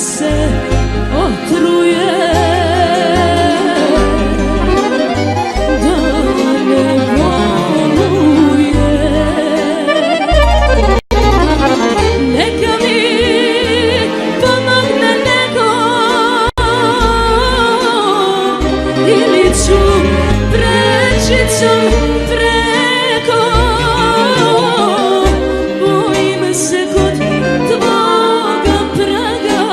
se otruje, da ne boluje. Neka mi pomogne neko, ili ću prečicom preko. Bojim se kod tvoga praga,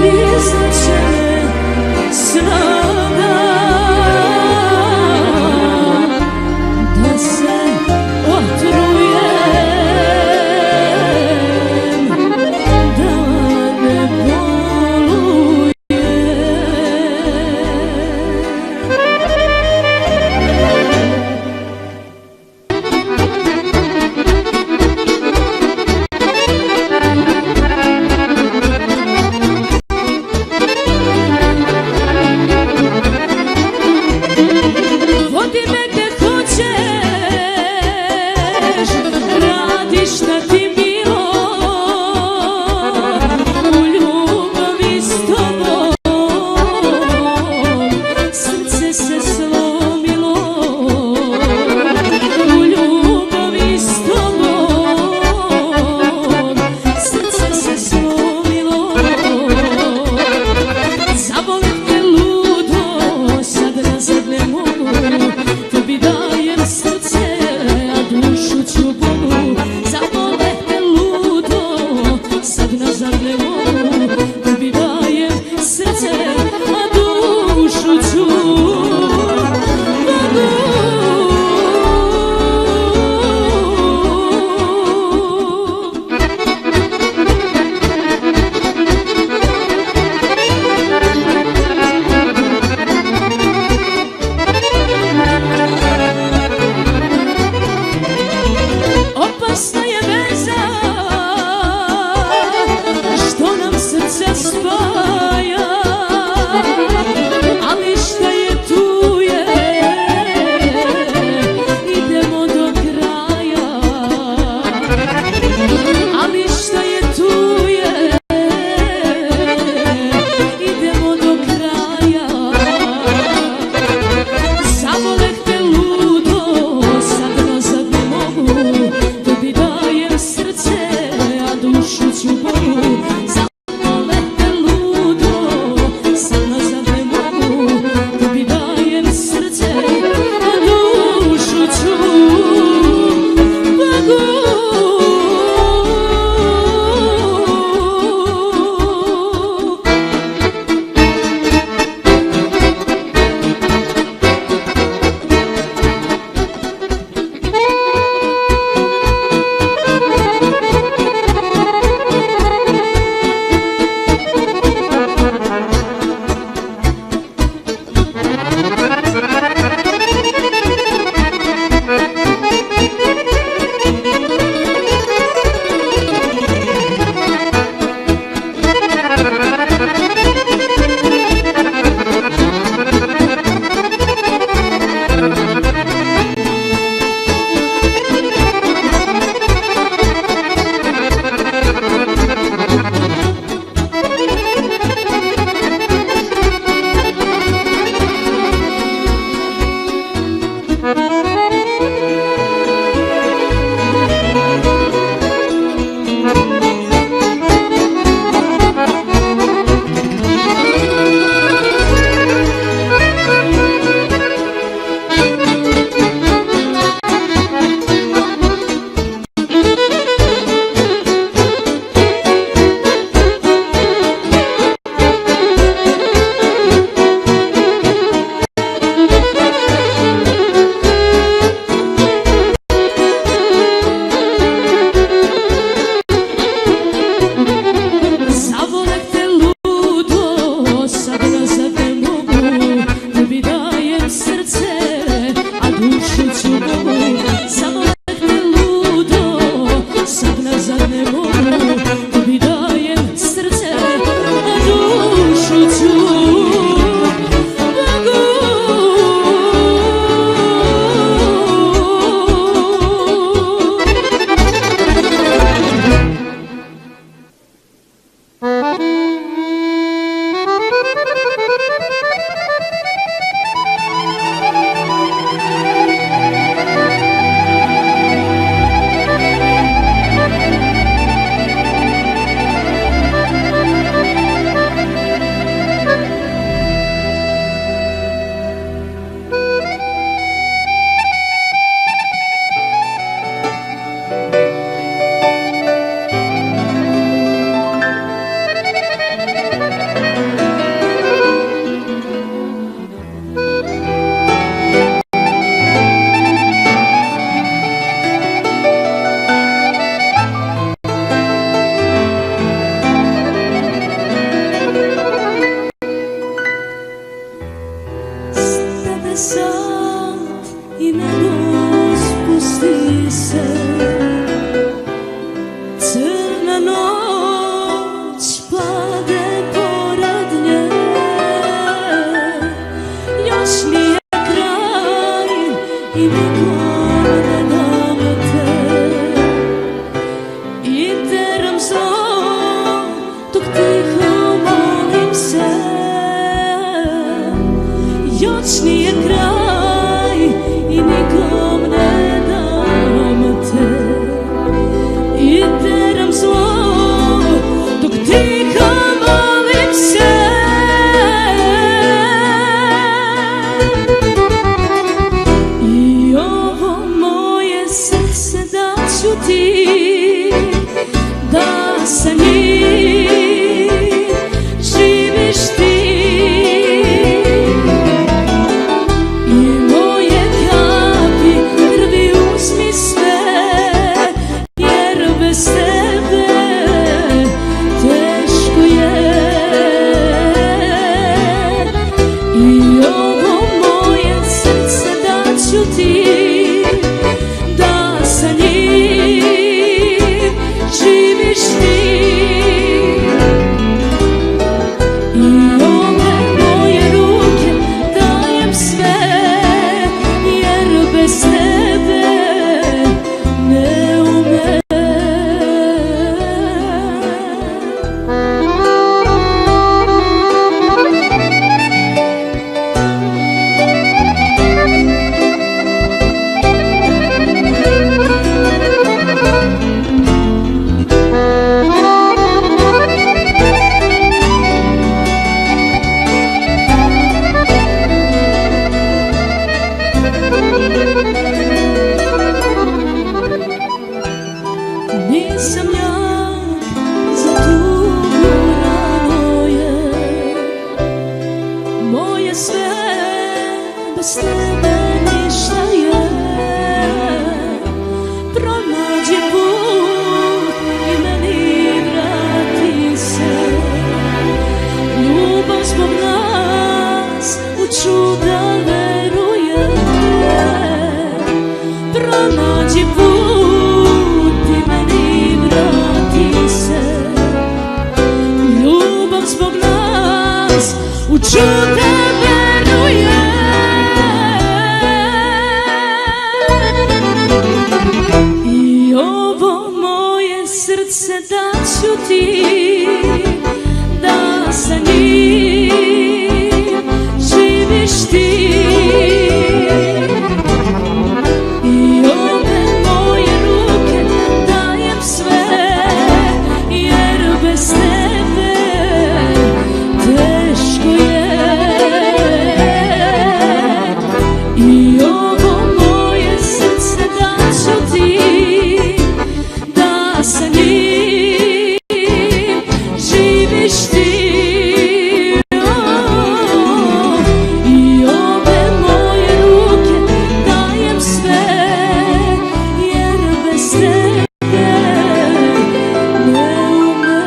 izaće me snaga da se otrujem, da ne bolujem. Vodi me gdje hoćeš, radi šta ti milo, u ljubavi s tobom srce se slomilo, u ljubavi s tobom srce se slomilo. Zabolet me ludo, sad nazad ne mogu, tebi dajem srce, a dušu ću Bogu. Zabolet me ludo, sad nazad ne mogu, tebi dajem srce, a dušu ću Bogu. Opasna je veza što nam srce spaja, ali šta je tu je, idemo do kraja. Ali šta je tu je, idemo do kraja. Zabolet te ludo, sad nazad ne mogu, tebi dajem srce, a dušu ću Bogu. Zabolet te ludo, sad nazad ne mogu, tebi dajem srce, a dušu ću Bogu. sa njim živiš ti. I moje kapi krvi uzmi sve, jer bez tebe teško je. I ovo moje srce daću ti, da sa njim živiš ti. I ove moje ruke dajem sve, jer bez tebe ne umem. Nisam jak za tugu, rano je moje sve, bez tebe ništa je. Pronađi put i meni vrati se, ljubav zbog nas u čuda veruje. Pronađi put i meni vrati se, ljubav zbog nas u čuda veruje. I ovo moje srce daću ti, da sa njim živiš ti. I ove moje ruke dajem sve, jer bez tebe teško je. I ovo moje srce daću ti, da sa njim živiš ti. I ove moje ruke dajem sve, jer bez tebe ne umem.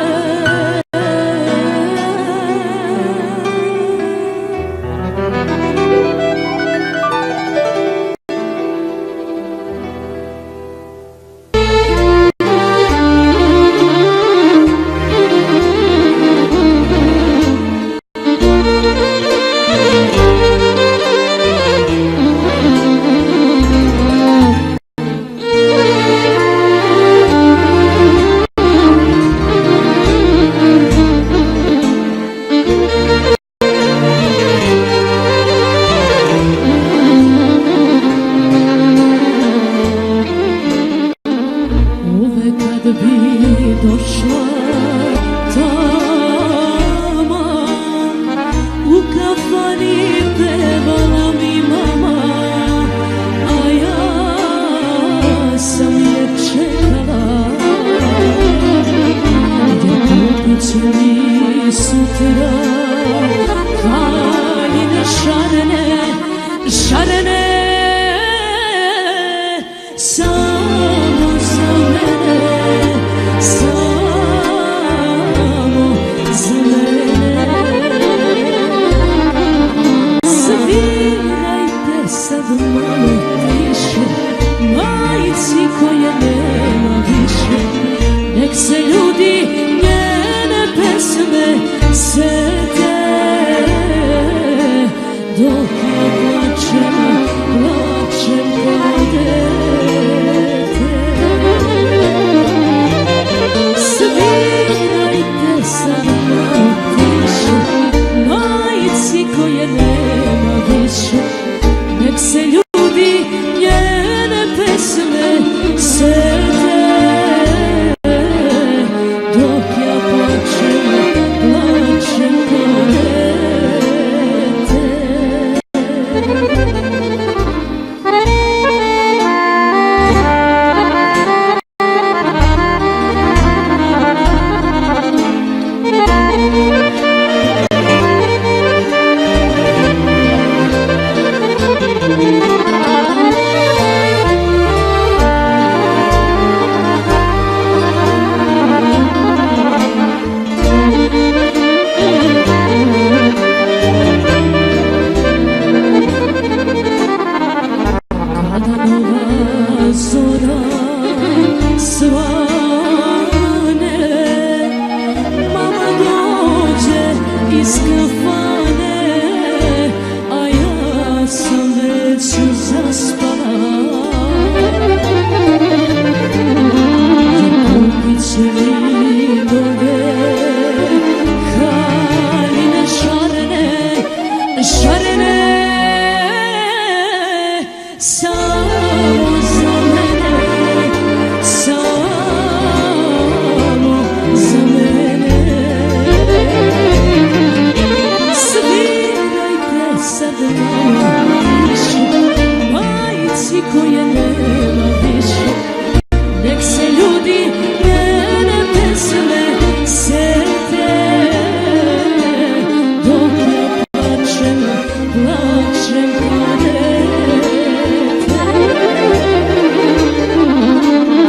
Uvek kad bi došla tama, u kafani pevala mi mama, a ja sam je čekala. Gdje putnici mi sutra haljine šarene, šarene, samo za mene, samo za mene. Svirajte sad malo tiše, majici koje nema više, nek se ljudi njene pesme sete. svinove, haljine šarene, šarene, samo za mene, samo za mene. Svirajte sad malo više, majci koje nema više, nek se ljudi njene pesme sete, dok ja plačem, plačem kao dete.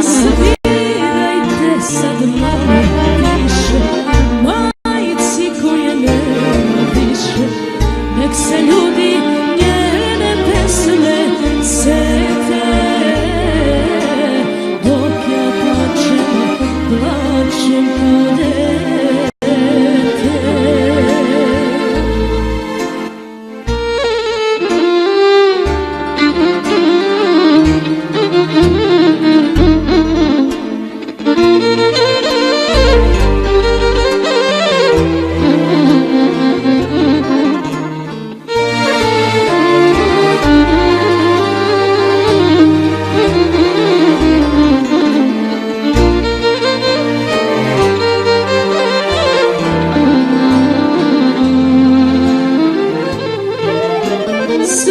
Svirajte sad malo više, majci koje nema više, nek se ljudi njene pesme sete, dok ja plačem, plačem kao dete.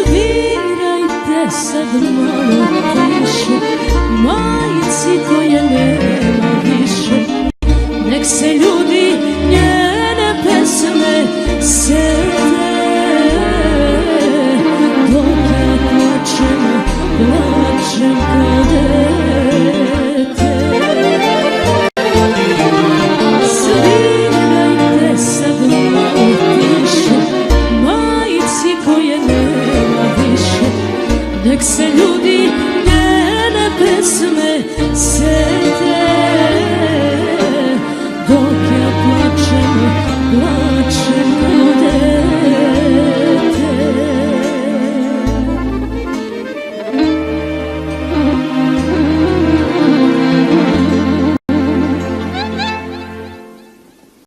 Svirajte sad malo više, majci koje nema više, nek se ljudi njene pesme sete, dok ja plačem, plačem kao dete. Svirajte sad malo više, majci koje nema više, nek se ljudi njene pesme sete.